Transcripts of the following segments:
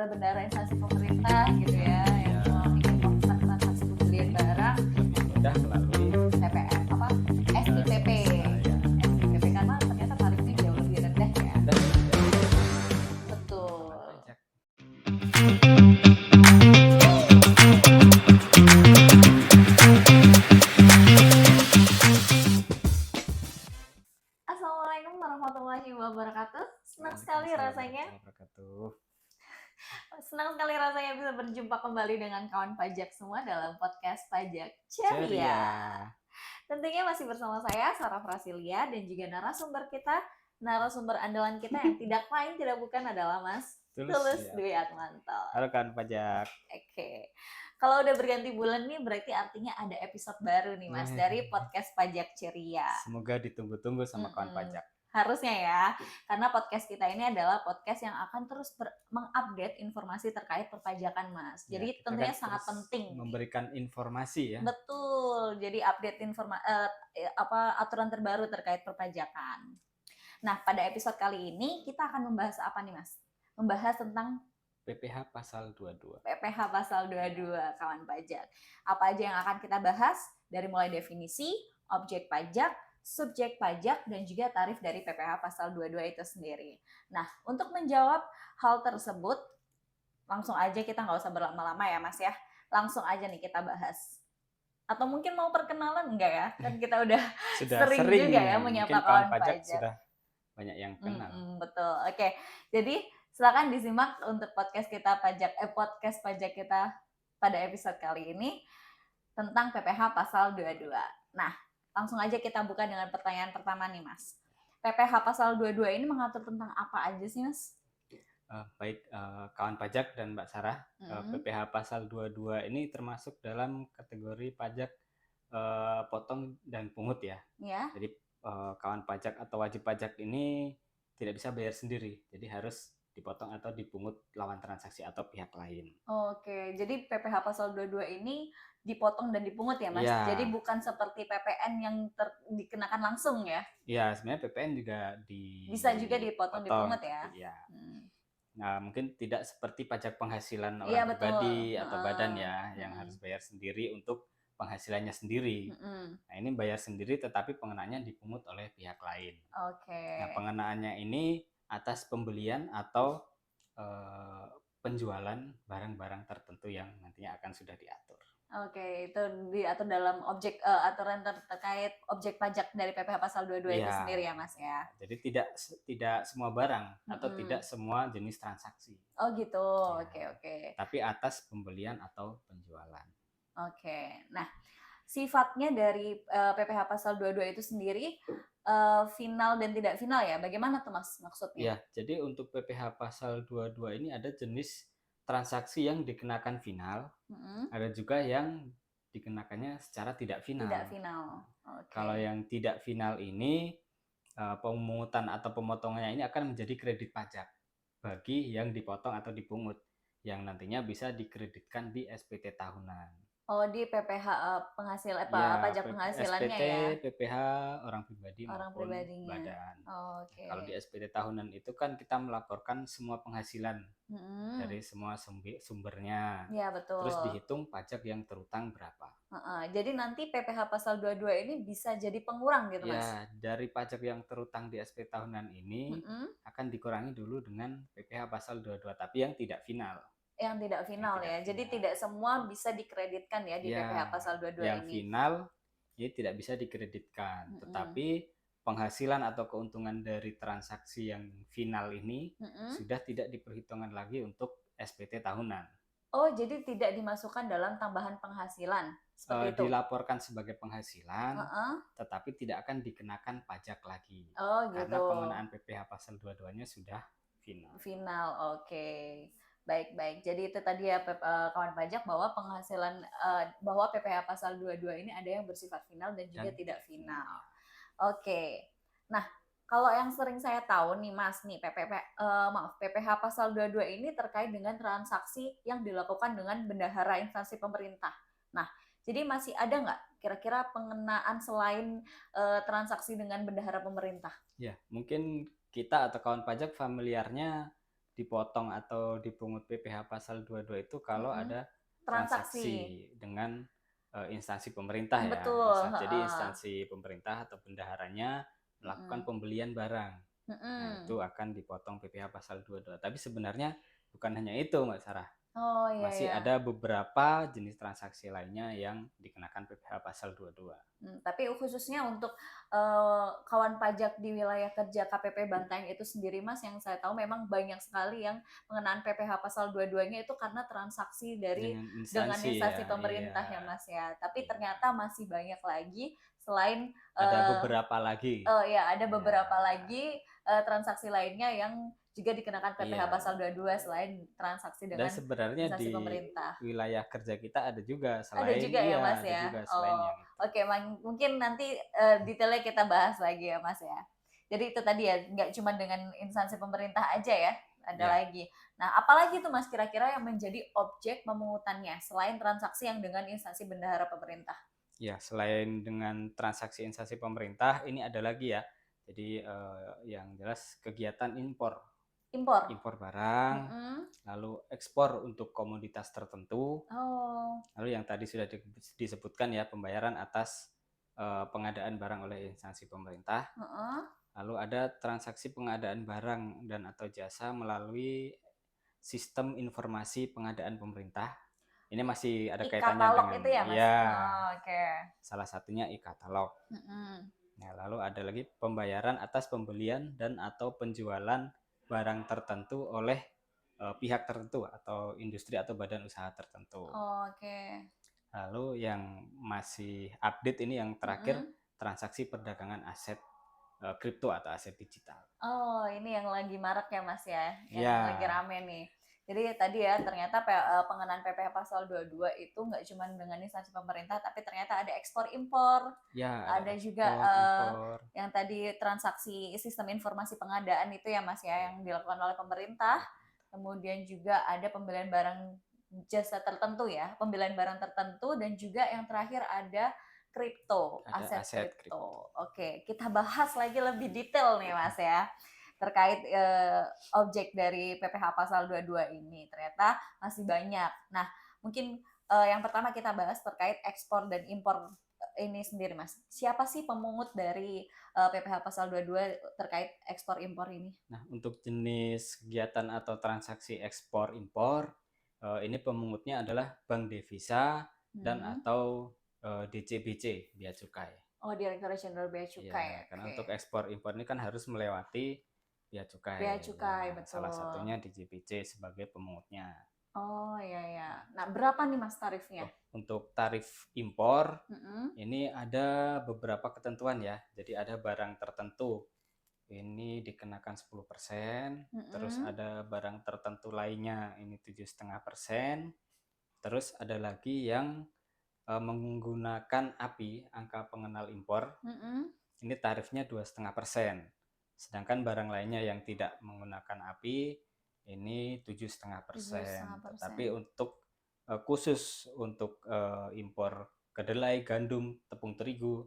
bendahara instansi pemerintah gitu ya, yang ingin melakukan transaksi pembelian barang lebih mudah melalui TPM apa SIPP. SIPP karena ternyata tarifnya jauh lebih rendah ya. dan Betul. pajak. Assalamualaikum warahmatullahi wabarakatuh. Senang sekali rasanya bisa berjumpa kembali dengan kawan pajak semua dalam podcast Pajak Ceria. Tentunya masih bersama saya Sarah Prasilia dan juga narasumber andalan kita yang tidak lain tidak bukan adalah Mas Tulus Dwi Atmanto. Halo kawan pajak. Oke. Kalau udah berganti bulan nih berarti artinya ada episode baru nih Mas dari podcast Pajak Ceria. Semoga ditunggu-tunggu sama kawan pajak. Harusnya ya, karena podcast kita ini adalah podcast yang akan terus mengupdate informasi terkait perpajakan Mas. Jadi tentunya sangat penting memberikan informasi ya. Betul. Jadi update aturan terbaru terkait perpajakan. Nah, pada episode kali ini kita akan membahas apa nih Mas? Membahas tentang PPh pasal 22. PPh pasal 22 kawan pajak. Apa aja yang akan kita bahas? Dari mulai definisi, objek pajak, subjek pajak, dan juga tarif dari PPh pasal 22 itu sendiri. Nah, untuk menjawab hal tersebut, langsung aja kita nggak usah berlama-lama ya Mas ya. Langsung aja nih kita bahas. Atau mungkin mau perkenalan enggak ya? Kan kita udah sering juga ya menyapa kawan pajak. Sudah banyak yang kenal. Betul. Oke. Jadi silakan disimak untuk podcast pajak kita pada episode kali ini tentang PPh pasal 22. Nah, langsung aja kita buka dengan pertanyaan pertama nih Mas. PPh pasal 22 ini mengatur tentang apa aja sih Mas? Baik kawan pajak dan Mbak Sarah, PPh pasal 22 ini termasuk dalam kategori pajak potong dan pungut ya. Jadi kawan pajak atau wajib pajak ini tidak bisa bayar sendiri, jadi harus dipotong atau dipungut lawan transaksi atau pihak lain. Oke, jadi PPh pasal 22 ini dipotong dan dipungut ya Mas? Ya. Jadi bukan seperti PPN yang dikenakan langsung ya? Iya, sebenarnya PPN juga bisa juga dipotong dipungut ya? Iya. Nah, mungkin tidak seperti pajak penghasilan orang pribadi atau badan ya, yang harus bayar sendiri untuk penghasilannya sendiri. Nah, ini bayar sendiri tetapi pengenaannya dipungut oleh pihak lain. Nah, pengenaannya ini atas pembelian atau penjualan barang-barang tertentu yang nantinya akan sudah diatur. Oke, itu diatur dalam aturan terkait objek pajak dari PPh pasal 22 itu sendiri ya Mas ya. Jadi tidak semua barang atau tidak semua jenis transaksi. Oh gitu. Ya. Oke. Tapi atas pembelian atau penjualan. Oke. Nah, sifatnya dari PPh pasal 22 itu sendiri final dan tidak final ya. Bagaimana tuh Mas maksudnya? Ya, jadi untuk PPh pasal 22 ini ada jenis transaksi yang dikenakan final, ada juga yang dikenakannya secara tidak final. Tidak final. Okay. Kalau yang tidak final ini pemungutan atau pemotongannya ini akan menjadi kredit pajak bagi yang dipotong atau dipungut, yang nantinya bisa dikreditkan di SPT tahunan. Oh, di PPh pajak penghasilannya SPT, ya? PPh orang pribadi maupun badan. Okay. Kalau di SPT tahunan itu kan kita melaporkan semua penghasilan dari semua sumbernya. Ya, betul. Terus dihitung pajak yang terutang berapa. Jadi nanti PPh pasal 22 ini bisa jadi pengurang gitu Mas? Ya, dari pajak yang terutang di SPT tahunan ini akan dikurangi dulu dengan PPh pasal 22, tapi yang tidak final. Yang tidak final ya. Final. Jadi tidak semua bisa dikreditkan ya di PPh pasal 22 yang ini. Yang final ini tidak bisa dikreditkan, tetapi penghasilan atau keuntungan dari transaksi yang final ini sudah tidak diperhitungkan lagi untuk SPT tahunan. Oh, jadi tidak dimasukkan dalam tambahan penghasilan seperti itu. Dilaporkan sebagai penghasilan, tetapi tidak akan dikenakan pajak lagi. Oh, gitu. Karena pengenaan PPh pasal 22-nya sudah final. Final, oke. Baik. Jadi itu tadi ya kawan pajak bahwa penghasilan bahwa PPh pasal 22 ini ada yang bersifat final dan juga tidak final. Oke. Nah, kalau yang sering saya tahu nih Mas nih PPh pasal 22 ini terkait dengan transaksi yang dilakukan dengan bendahara instansi pemerintah. Nah, jadi masih ada nggak kira-kira pengenaan selain transaksi dengan bendahara pemerintah? Ya, mungkin kita atau kawan pajak familiarnya dipotong atau dipungut PPh pasal 22 itu kalau ada transaksi dengan instansi pemerintah ya. Betul. Jadi instansi pemerintah atau bendaharanya melakukan pembelian barang. Nah, itu akan dipotong PPh pasal 22. Tapi sebenarnya bukan hanya itu, Mbak Sarah. Oh iya. Masih ada beberapa jenis transaksi lainnya yang dikenakan PPh pasal 22. Tapi khususnya untuk kawan pajak di wilayah kerja KPP Bantaeng itu sendiri, Mas, yang saya tahu memang banyak sekali yang pengenaan PPh pasal 22-nya itu karena transaksi dengan instansi ya, pemerintah iya. ya, Mas ya. Tapi ternyata masih banyak lagi selain ada beberapa lagi. Ada beberapa lagi transaksi lainnya yang juga dikenakan PPh pasal 22 selain transaksi dengan instansi pemerintah. Wilayah kerja kita ada juga Ada juga ya, Mas ya. Oke, mungkin nanti detailnya kita bahas lagi ya, Mas ya. Jadi itu tadi ya, nggak cuma dengan instansi pemerintah aja ya, ada lagi. Nah, apalagi tuh Mas kira-kira yang menjadi objek pemungutannya selain transaksi yang dengan instansi bendahara pemerintah? Ya, selain dengan transaksi instansi pemerintah, ini ada lagi ya. Jadi yang jelas kegiatan impor barang, lalu ekspor untuk komoditas tertentu, lalu yang tadi sudah disebutkan ya, pembayaran atas pengadaan barang oleh instansi pemerintah, lalu ada transaksi pengadaan barang dan atau jasa melalui sistem informasi pengadaan pemerintah. Ini masih ada kaitannya dengan itu ya, Mas? Salah satunya e-katalog. Nah, lalu ada lagi pembayaran atas pembelian dan atau penjualan barang tertentu oleh pihak tertentu atau industri atau badan usaha tertentu. Lalu yang masih update ini yang terakhir transaksi perdagangan aset kripto atau aset digital. Oh, ini yang lagi marak ya, Mas ya, yang lagi rame nih. Jadi tadi ya ternyata pengenaan PPh pasal 22 itu nggak cuma dengan instansi pemerintah, tapi ternyata ada ekspor impor. Ada juga yang tadi transaksi sistem informasi pengadaan itu ya, Mas ya, yang dilakukan oleh pemerintah. Kemudian juga ada pembelian barang jasa tertentu ya, pembelian barang tertentu, dan juga yang terakhir ada kripto, aset kripto. Oke, kita bahas lagi lebih detail nih Mas ya, terkait objek dari PPh pasal 22 ini. Ternyata masih banyak. Nah, mungkin yang pertama kita bahas terkait ekspor dan impor ini sendiri, Mas. Siapa sih pemungut dari PPh pasal 22 terkait ekspor impor ini? Nah, untuk jenis kegiatan atau transaksi ekspor impor, ini pemungutnya adalah Bank Devisa dan atau DCBC, Bea Cukai. Oh, Direktorat Jenderal Bea Cukai. Ya, karena untuk ekspor impor ini kan harus melewati Bea Cukai. Bea Cukai, betul. Salah satunya DCBC sebagai pemungutnya. Oh iya. Nah, berapa nih Mas tarifnya? Untuk tarif impor, ini ada beberapa ketentuan ya. Jadi ada barang tertentu ini dikenakan 10%, terus ada barang tertentu lainnya ini 7,5%, terus ada lagi yang menggunakan API, angka pengenal impor, ini tarifnya 2,5%. Sedangkan barang lainnya yang tidak menggunakan API ini 7,5%. Tapi untuk khusus untuk impor kedelai, gandum, tepung terigu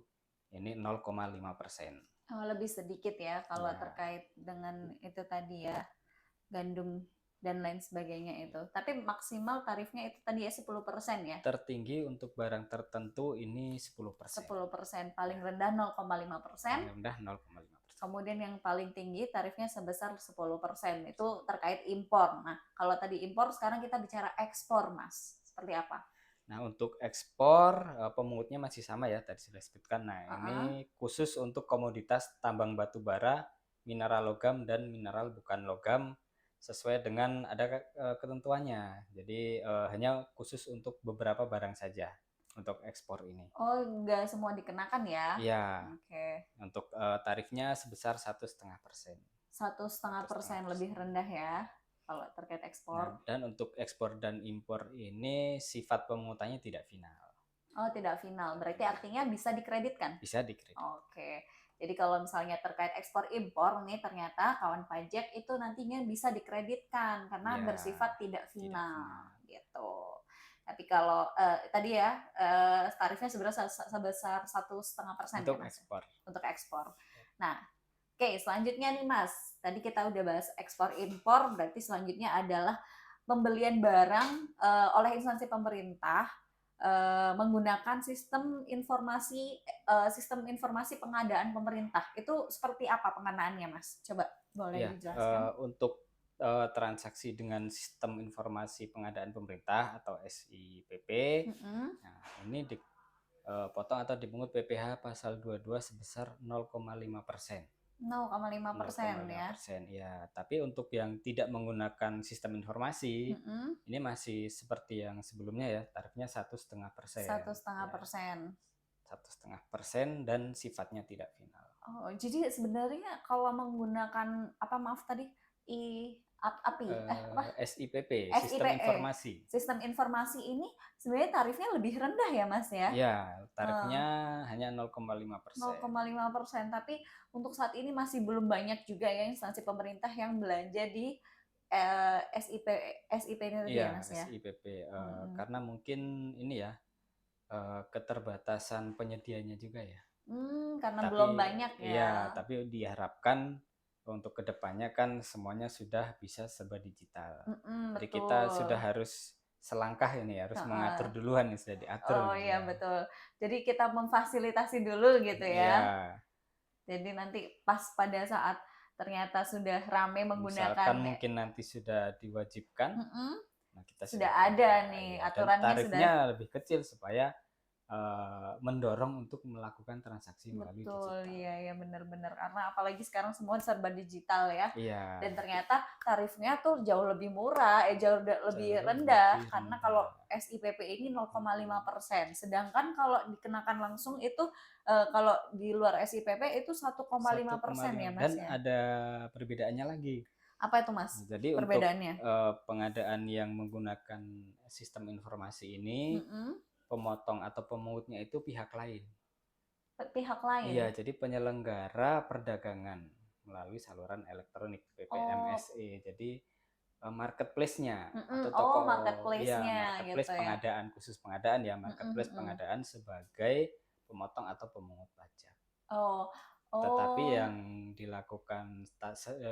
ini 0,5%. Lebih sedikit ya kalau terkait dengan itu tadi ya, gandum dan lain sebagainya itu. Tapi maksimal tarifnya itu tadi ya 10% ya? Tertinggi untuk barang tertentu ini 10%. 10%, paling rendah 0,5%. Paling rendah 0,5%. Kemudian yang paling tinggi tarifnya sebesar 10%. Itu terkait impor. Nah, kalau tadi impor, sekarang kita bicara ekspor, Mas. Seperti apa? Nah, untuk ekspor pemungutnya masih sama ya, tadi sudah disebutkan. Nah, ini khusus untuk komoditas tambang batu bara, mineral logam dan mineral bukan logam sesuai dengan ada ketentuannya. Jadi hanya khusus untuk beberapa barang saja untuk ekspor ini. Oh, enggak semua dikenakan ya? Iya. Oke. Untuk tarifnya sebesar 1,5%. 1,5% lebih rendah ya kalau terkait ekspor. Nah, dan untuk ekspor dan impor ini sifat pemungutannya tidak final. Oh, tidak final. Berarti artinya bisa dikreditkan? Bisa dikreditkan. Oke. Jadi kalau misalnya terkait ekspor impor nih ternyata kawan pajak itu nantinya bisa dikreditkan karena bersifat tidak final gitu. Tapi kalau tadi ya tarifnya sebesar 1,5% untuk ekspor. Untuk ekspor. Nah, Oke, selanjutnya nih Mas, tadi kita udah bahas ekspor impor, berarti selanjutnya adalah pembelian barang oleh instansi pemerintah menggunakan sistem informasi pengadaan pemerintah. Itu seperti apa pengenaannya Mas? Coba boleh Ya, dijelaskan? untuk transaksi dengan sistem informasi pengadaan pemerintah atau SIPP, Mm-mm. nah ini dipotong atau dipungut PPh pasal 22 sebesar 0,5%. 0,5% ya. 0,5% ya. Tapi untuk yang tidak menggunakan sistem informasi, Mm-mm. ini masih seperti yang sebelumnya ya, tarifnya 1,5%. 1,5%. Ya, 1,5% dan sifatnya tidak final. Oh, jadi sebenarnya kalau menggunakan apa maaf tadi I API apa SIPP, sistem SIPE informasi. sistem informasi ini sebenarnya tarifnya lebih rendah ya Mas ya? Ya, Eh, tarifnya hanya 0,5%. 0,5%. Tapi untuk saat ini masih belum banyak juga ya instansi pemerintah yang belanja di SIP ini tadi ya Iya, Mas ya. SIPP. Hmm. Karena mungkin ini ya, keterbatasan penyedianya juga ya. Karena belum Tapi banyak ya, ya. tapi diharapkan untuk kedepannya kan semuanya sudah bisa serba digital. Jadi kita sudah Betul. harus selangkah ini, harus mengatur Heeh. duluan nih, sudah diatur Oh gitu iya ya. betul. Jadi kita memfasilitasi dulu gitu Iya, ya. Jadi nanti pas pada saat ternyata sudah rame misalkan menggunakan mungkin nanti sudah diwajibkan, mm-mm, nah kita sudah sudah ada punya nih ya, dan aturannya sudah tarifnya lebih kecil supaya mendorong untuk melakukan transaksi melalui betul. digital. Iya ya benar-benar karena apalagi sekarang semua serba digital ya. Iya, Dan ternyata tarifnya tuh jauh lebih murah, lebih jauh rendah lebih karena kalau rendah. SIPP ini 0,5%. Sedangkan kalau dikenakan langsung itu kalau di luar SIPP itu 1,5% ya 1,5 Mas dan ya. ada perbedaannya lagi. Apa itu Mas Jadi untuk perbedaannya? pengadaan yang menggunakan sistem informasi ini, Mm-mm. pemotong atau pemungutnya itu pihak lain. Pihak lain. Iya, jadi penyelenggara perdagangan melalui saluran elektronik Oh, PPMSE. Jadi marketplace-nya atau oh toko, ya marketplace-nya marketplace gitu ya. pengadaan, khusus pengadaan ya, marketplace Mm-mm. pengadaan sebagai pemotong atau pemungut pajak. Oh, Tetapi oh, yang dilakukan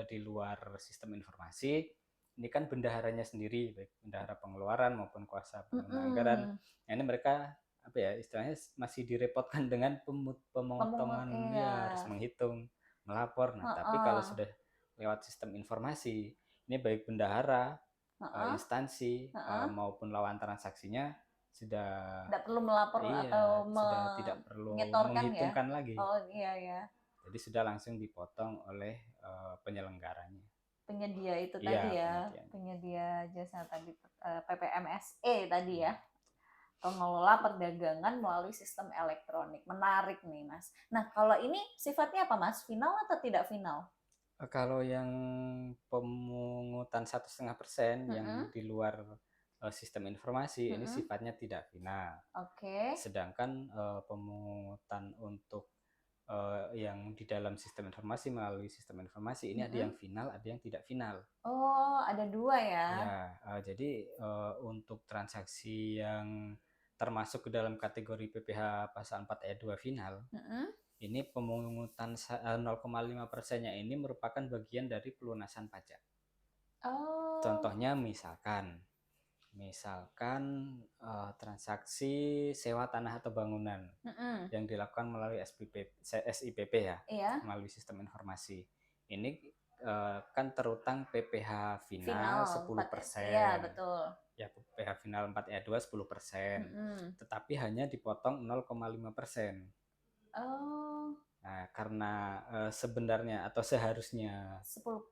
di luar sistem informasi, ini kan bendaharanya sendiri, baik bendahara pengeluaran maupun kuasa pengguna anggaran. mm-mm. Nah, ini mereka apa ya, istilahnya masih direpotkan dengan Pemungut, pemotongan, iya. ya harus menghitung, melapor. Nah, tapi kalau Heeh, sudah lewat sistem informasi, ini baik bendahara, heeh, instansi heeh. maupun lawan transaksinya sudah, Nggak perlu melapor atau iya, sudah tidak perlu menyetorkan ya? menghitungkan lagi. Oh iya ya, Jadi sudah langsung dipotong oleh penyelenggaranya. penyedia itu Iya, tadi ya, penyediaan. penyedia jasa tadi PPMSE tadi ya, Hmm. pengelola perdagangan melalui sistem elektronik. Menarik nih Mas. Nah kalau ini sifatnya apa Mas? Final atau tidak final? Kalau yang pemungutan 1,5% yang Mm-mm, di luar sistem informasi ini mm-mm. sifatnya tidak final. Oke. Sedangkan pemungutan untuk yang di dalam sistem informasi melalui sistem informasi ini ada yang Mm-mm. final, ada yang tidak final. Oh ada dua ya. Ya, jadi untuk transaksi yang termasuk ke dalam kategori PPh pasal 4 ayat 2 final, Mm-mm. ini pemungutan 0,5%-nya ini merupakan bagian dari pelunasan pajak. Oh. Contohnya misalkan transaksi sewa tanah atau bangunan Mm-mm. yang dilakukan melalui SIPP ya, Iya. melalui sistem informasi. Ini kan terutang PPh final Final 4. Iya 10%. betul. Ya, PPh final 4 ayat 2 10%. Mm-mm. Tetapi hanya dipotong 0,5%. Oh, Nah, karena sebenarnya atau seharusnya 10%.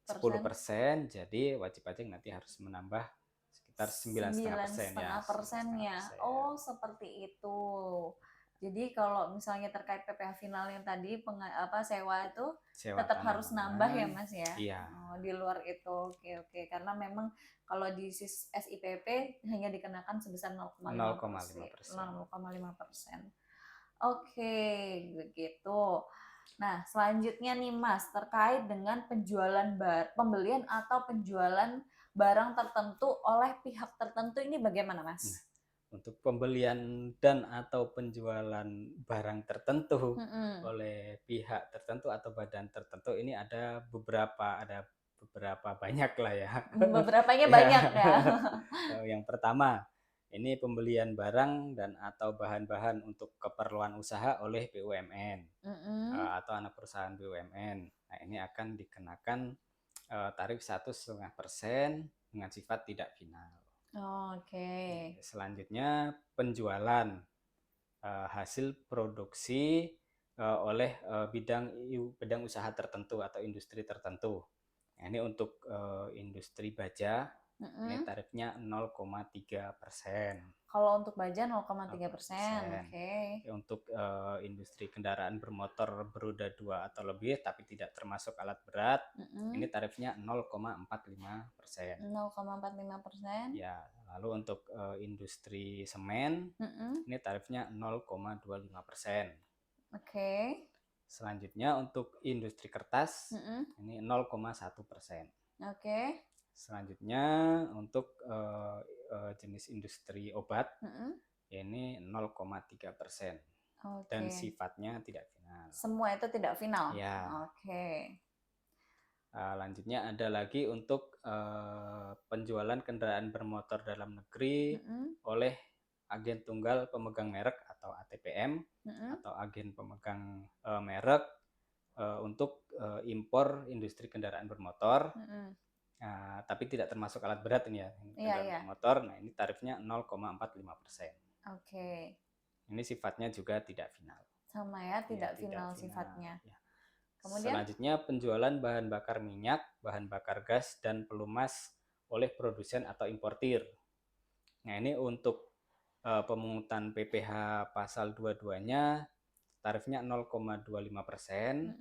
10%, jadi wajib pajak nanti harus menambah sekitar 9,5% ya, 9,5%-nya. 9,5%. Oh, seperti itu. Jadi kalau misalnya terkait PPh final yang tadi sewa itu Sewa tetap tanah harus nambah ya bangunan, Mas ya. iya, Oh, di luar itu. Oke, oke. Karena memang kalau di SIPP hanya dikenakan sebesar 0,5%. 0,5%. 0,5%. Oke, begitu. Nah, selanjutnya nih Mas, terkait dengan pembelian atau penjualan barang tertentu oleh pihak tertentu ini bagaimana Nah, Mas? Untuk pembelian dan atau penjualan barang tertentu oleh pihak tertentu atau badan tertentu ini ada beberapa banyak lah ya. Beberapanya Ya. banyak ya. Yang pertama, ini pembelian barang dan atau bahan-bahan untuk keperluan usaha oleh BUMN atau anak perusahaan BUMN. Nah, ini akan dikenakan tarif 1,5% dengan sifat tidak final. Oke. Selanjutnya penjualan hasil produksi oleh bidang usaha tertentu atau industri tertentu. Nah, ini untuk industri baja, ini tarifnya 0,3%. Kalau untuk baja 0,3%. Oke. Untuk industri kendaraan bermotor beroda 2 atau lebih tapi tidak termasuk alat berat, ini tarifnya 0,45%. 0,45%. Ya, lalu untuk industri semen, ini tarifnya 0,25%. Oke. Selanjutnya untuk industri kertas, ini 0,1%. Oke. Selanjutnya untuk jenis industri obat, ini 0,3%. Dan sifatnya tidak final. Semua itu tidak final? Ya. Oke. Lanjutnya ada lagi untuk penjualan kendaraan bermotor dalam negeri oleh agen tunggal pemegang merek atau ATPM atau agen pemegang merek untuk impor industri kendaraan bermotor, tapi tidak termasuk alat berat ini ya, kendaraan bermotor. Nah, ini tarifnya 0,45%. Oke. Ini sifatnya juga tidak final. Sama ya, tidak final sifatnya. Ya. Kemudian? Selanjutnya penjualan bahan bakar minyak, bahan bakar gas, dan pelumas oleh produsen atau importir. Nah, ini untuk pemungutan PPh pasal 22-nya tarifnya 0,25%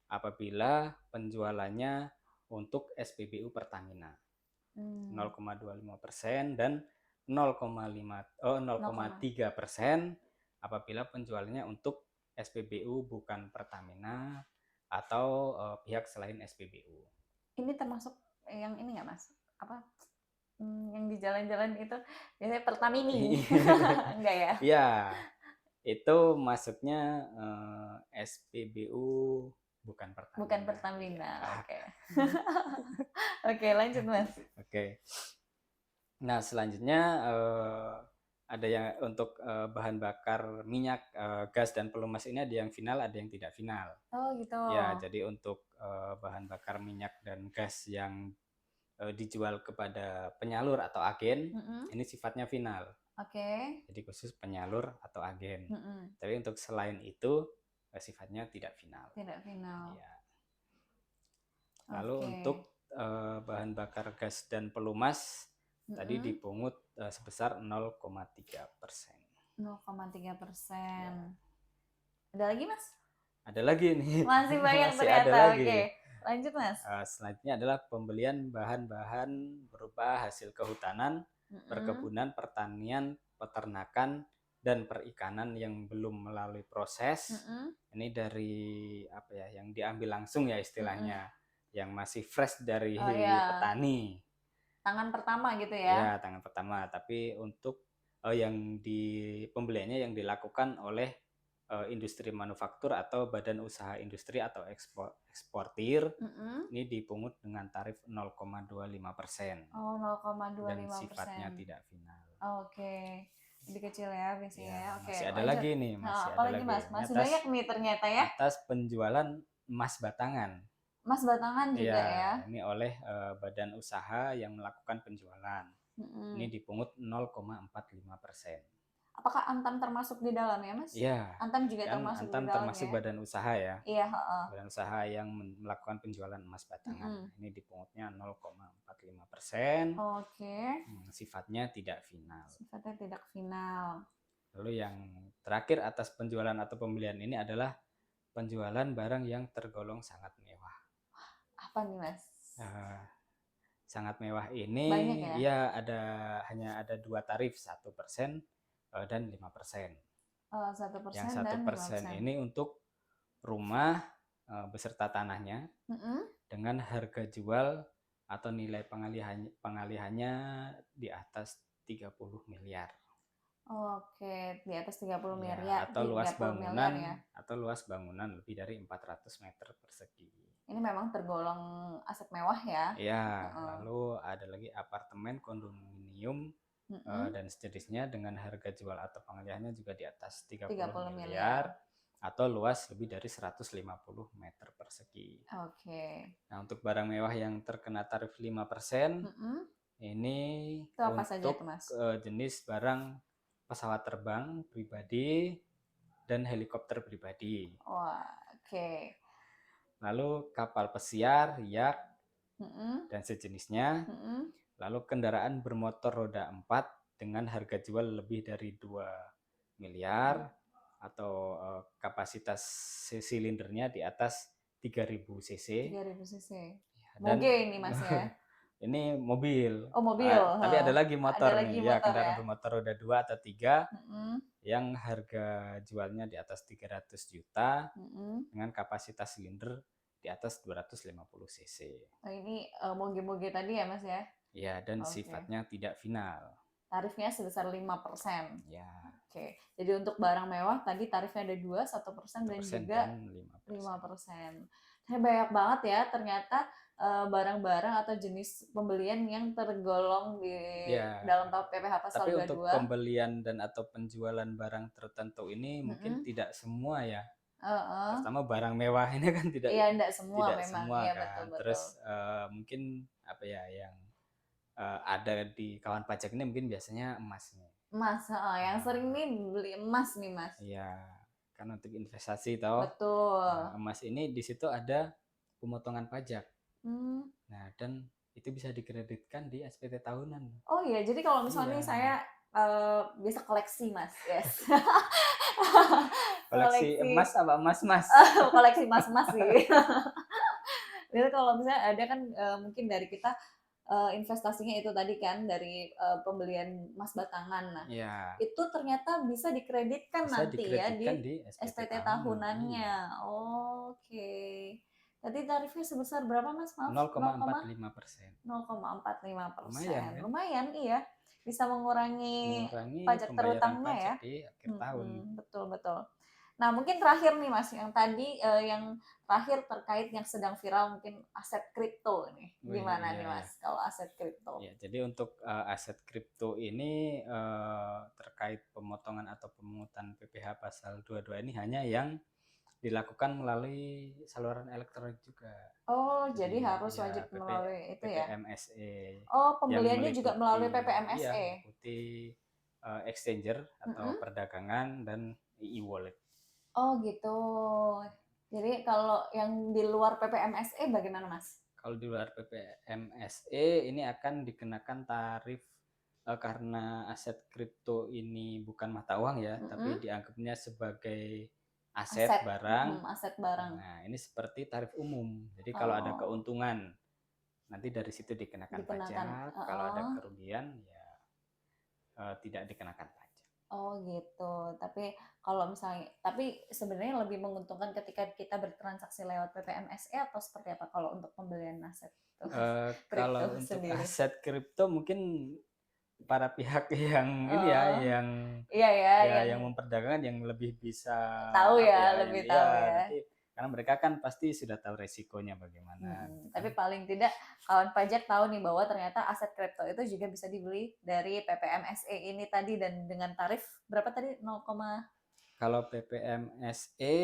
apabila penjualannya untuk SPBU Pertamina. 0,25% dan 0,3% apabila penjualannya untuk SPBU bukan Pertamina atau pihak selain SPBU. Ini termasuk yang ini nggak Mas? Apa yang di jalan-jalan itu biasanya Pertamini? Enggak ya? Iya, itu masuknya SPBU bukan Pertamina. Bukan Pertamina. Oke. Oke, lanjut Mas. Oke. Nah, selanjutnya ada yang untuk bahan bakar minyak, gas, dan pelumas ini ada yang final, ada yang tidak final. Oh gitu. Ya, jadi untuk bahan bakar minyak dan gas yang dijual kepada penyalur atau agen, ini sifatnya final. Oke. Jadi khusus penyalur atau agen. Tapi untuk selain itu sifatnya tidak final. Tidak final. Ya. Lalu untuk bahan bakar gas dan pelumas tadi dipungut sebesar 0,3%. 0,3%. Ada lagi Mas? Ada lagi nih. Masih banyak ternyata. Oke, lanjut Mas. Selanjutnya adalah pembelian bahan-bahan berupa hasil kehutanan, perkebunan, pertanian, peternakan, dan perikanan yang belum melalui proses. Ini dari apa ya, yang diambil langsung ya istilahnya, yang masih fresh dari petani. Tangan pertama gitu ya? Ya, tangan pertama. Tapi untuk yang pembeliannya yang dilakukan oleh industri manufaktur atau badan usaha industri atau eksportir, ini dipungut dengan tarif 0,25%. Oh, 0,25%. Dan sifatnya tidak final. Oke. Lebih kecil ya biasanya. Ya, Oke. masih ada lagi nih, apalagi Mas? Masih banyak nih ternyata ya. Atas penjualan emas batangan. Emas batangan juga ya. Ini oleh badan usaha yang melakukan penjualan. Ini dipungut 0,45%. Apakah Antam termasuk di dalam ya Mas? Iya. Antam juga termasuk Antam di dalam termasuk ya? badan usaha ya. Iya. Badan usaha yang melakukan penjualan emas batangan. Ini dipungutnya 0,45%. Oke. Sifatnya tidak final. Sifatnya tidak final. Lalu yang terakhir atas penjualan atau pembelian ini adalah penjualan barang yang tergolong sangat mewah. Apa nih Mas? Sangat mewah ini banyak ya? Hanya ada 2 tarif, 1% dan 5%. 1% Yang dan 1% ini untuk rumah beserta tanahnya dengan harga jual atau nilai pengalihannya di atas 30 miliar. Oke, di atas 30 Ya, miliar, atau di luas 30 miliar ya. bangunan lebih dari 400 meter persegi. Ini memang tergolong aset mewah ya. Ya, lalu ada lagi apartemen, kondominium, dan sejenisnya dengan harga jual atau pengalihannya juga di atas 30 miliar atau luas lebih dari 150 meter persegi. Oke. Nah, untuk barang mewah yang terkena tarif 5%, ini itu apa saja untuk itu, Mas? Jenis barang pesawat terbang pribadi dan helikopter pribadi. Wah, oke. Lalu kapal pesiar, yacht, dan sejenisnya. Lalu kendaraan bermotor roda 4 dengan harga jual lebih dari 2 miliar atau kapasitas silindernya di atas 3000 cc. 3000 cc. Dan Moge ini, Mas ya. ini mobil. Oh, mobil. Tapi ada lagi motor ada lagi nih. motor, Ya, kendaraan bermotor roda 2 atau 3 yang harga jualnya di atas 300 juta dengan kapasitas silinder di atas 250 cc. Oh, ini moge-moge tadi ya, Mas ya? Ya, dan sifatnya tidak final. Tarifnya sebesar 5%. Ya. Oke. Jadi untuk barang mewah tadi tarifnya ada 2, 1% dan juga 5%. Banyak banget ya ternyata barang-barang atau jenis pembelian yang tergolong di dalam PPh Pasal 22. Tapi untuk pembelian dan atau penjualan barang tertentu ini mungkin tidak semua ya. Pertama barang mewah ini kan tidak semua tidak memang. semua Iya, kan. betul. Terus mungkin apa ya yang ada di kawan pajak ini mungkin biasanya emas nih. Emas, yang sering nih beli emas nih, Mas. Iya, kan untuk investasi toh. Betul. Nah, emas ini di situ ada pemotongan pajak. Nah, dan itu bisa dikreditkan di SPT tahunan. Oh iya, jadi kalau misalnya saya biasa koleksi, Mas. Yes. koleksi emas apa emas-mas? Koleksi emas-emas sih. Jadi kalau misalnya ada kan mungkin dari kita investasinya itu tadi kan dari pembelian emas batangan. Nah, itu ternyata bisa dikreditkan nanti ya di SPT tahunannya. Oke. Tadi tarifnya sebesar berapa, Mas? Maaf, 0,45%. 0,45%. Lumayan, iya. Bisa mengurangi pajak terutangnya ya. Di akhir tahun. Betul. Nah, mungkin terakhir nih, Mas, yang tadi yang terakhir terkait yang sedang viral mungkin aset kripto nih. Gimana nih, Mas, kalau aset kripto? Ya, jadi untuk aset kripto ini terkait pemotongan atau pemungutan PPh Pasal 22 ini hanya yang dilakukan melalui saluran elektronik juga. Oh, jadi harus wajib melalui itu ya? PPMSE. Oh, pembeliannya juga melalui PPMSE? Iya, meliputi exchanger atau perdagangan dan e-wallet. Oh gitu. Jadi kalau yang di luar PPMSE bagaimana, Mas? Kalau di luar PPMSE ini akan dikenakan tarif karena aset kripto ini bukan mata uang ya, tapi dianggapnya sebagai aset barang. Nah, ini seperti tarif umum. Jadi kalau ada keuntungan nanti dari situ dikenakan pajak. Kalau ada kerugian ya tidak dikenakan pajak. Oh gitu. Tapi kalau misalnya, tapi sebenarnya lebih menguntungkan ketika kita bertransaksi lewat PPMSE atau seperti apa kalau untuk pembelian aset? Kalau untuk aset kripto mungkin para pihak yang ini ya, yang memperdagangkan yang lebih bisa tahu ya, lebih tahu ya. Nanti, karena mereka kan pasti sudah tahu resikonya bagaimana. Tapi paling tidak kawan pajak tahu nih bahwa ternyata aset kripto itu juga bisa dibeli dari PPMSE ini tadi dan dengan tarif berapa tadi? 0, kalau PPMSE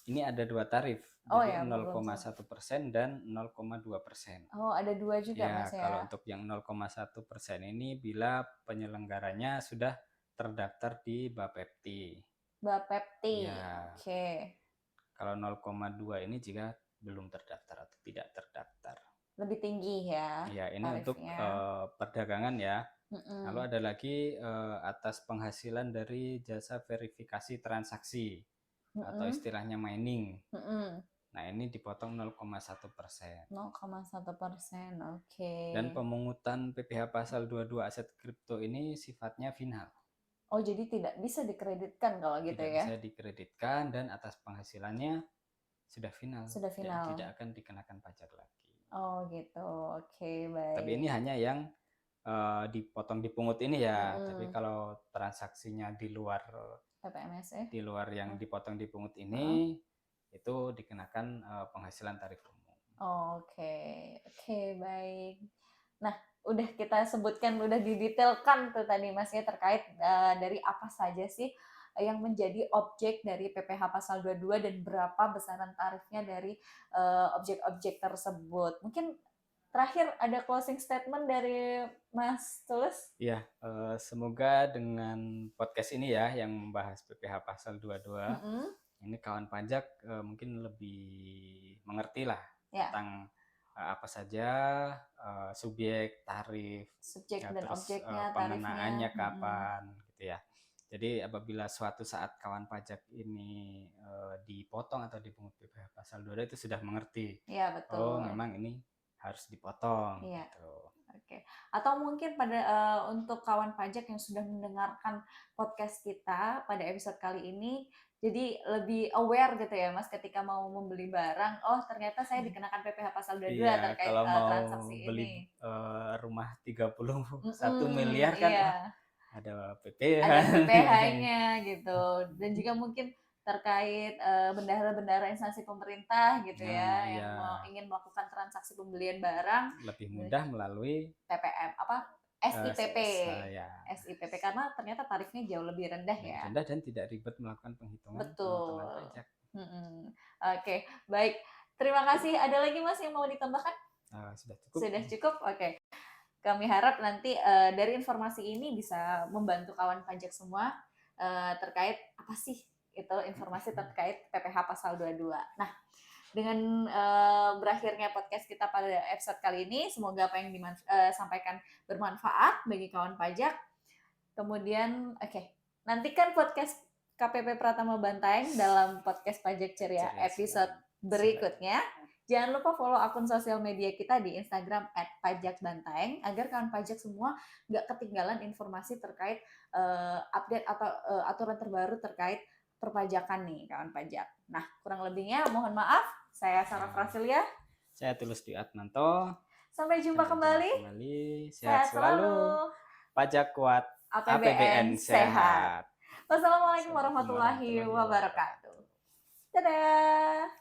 ini ada 2 tarif. Jadi 0,1% dan 0,2%. Oh, ada 2 juga, Mas ya. Kalau untuk yang 0,1% ini bila penyelenggaranya sudah terdaftar di Bapepti. Ya. Oke. Kalau 0,2 ini jika belum terdaftar atau tidak terdaftar. Lebih tinggi ya. Ya, ini tarifnya. Untuk perdagangan ya. Lalu ada lagi atas penghasilan dari jasa verifikasi transaksi atau istilahnya mining. Nah, ini dipotong 0,1%. 0,1%, oke. Dan pemungutan PPh Pasal 22 aset kripto ini sifatnya final. Oh, jadi tidak bisa dikreditkan kalau gitu ya? Tidak bisa dikreditkan dan atas penghasilannya sudah final. Dan tidak akan dikenakan pajak lagi. Oh gitu, oke, baik. Tapi ini hanya yang dipotong dipungut ini ya. Tapi kalau transaksinya di luar PPMS ya? Di luar yang dipotong dipungut ini itu dikenakan penghasilan tarif umum. Oke, baik. Nah, udah kita sebutkan, udah didetailkan tuh tadi Mas ya terkait dari apa saja sih yang menjadi objek dari PPh pasal 22 dan berapa besaran tarifnya dari objek-objek tersebut. Mungkin terakhir ada closing statement dari Mas Tulus? Iya, semoga dengan podcast ini ya yang membahas PPh pasal 22 ini kawan pajak mungkin lebih mengerti lah tentang apa saja subjek, tarif, subjek dan terus objeknya, pengenaannya tarifnya. kapan gitu ya. Jadi apabila suatu saat kawan pajak ini dipotong atau dipungut PPh pasal 22 itu sudah mengerti. Iya, betul. Oh, memang ini harus dipotong gitu. Oke. Atau mungkin pada untuk kawan pajak yang sudah mendengarkan podcast kita pada episode kali ini, jadi lebih aware gitu ya Mas ketika mau membeli barang, oh ternyata saya dikenakan PPh pasal 22 terkait kalau mau transaksi beli ini. rumah 31 miliar kan ada PPh. Ada PPh-nya gitu. Dan juga mungkin terkait bendahara-bendahara instansi pemerintah gitu ya, yang ingin melakukan transaksi pembelian barang lebih mudah melalui PPM SIPP. SIPP karena ternyata tarifnya jauh lebih rendah ya. Rendah dan tidak ribet melakukan penghitungan pemotongan pajak. Oke, baik. Terima kasih. Ada lagi Mas yang mau ditambahkan? Sudah cukup. Sudah cukup. Oke. Kami harap nanti dari informasi ini bisa membantu kawan pajak semua terkait apa sih itu informasi terkait PPh pasal 22. Nah, dengan berakhirnya podcast kita pada episode kali ini, semoga apa yang disampaikan bermanfaat bagi kawan pajak. Kemudian, nantikan podcast KPP Pratama Bantaeng dalam podcast Pajak Ceria episode berikutnya. Jangan lupa follow akun sosial media kita di Instagram @pajakbantaeng agar kawan pajak semua nggak ketinggalan informasi terkait update atau aturan terbaru terkait perpajakan nih kawan pajak. Nah, kurang lebihnya mohon maaf. Saya Sarah Frasilia. Saya Tulus Dwi Atmanto. Sampai jumpa kembali. Sehat selalu. Pajak kuat, APBN sehat. Wassalamualaikum warahmatullahi wabarakatuh. Dadah.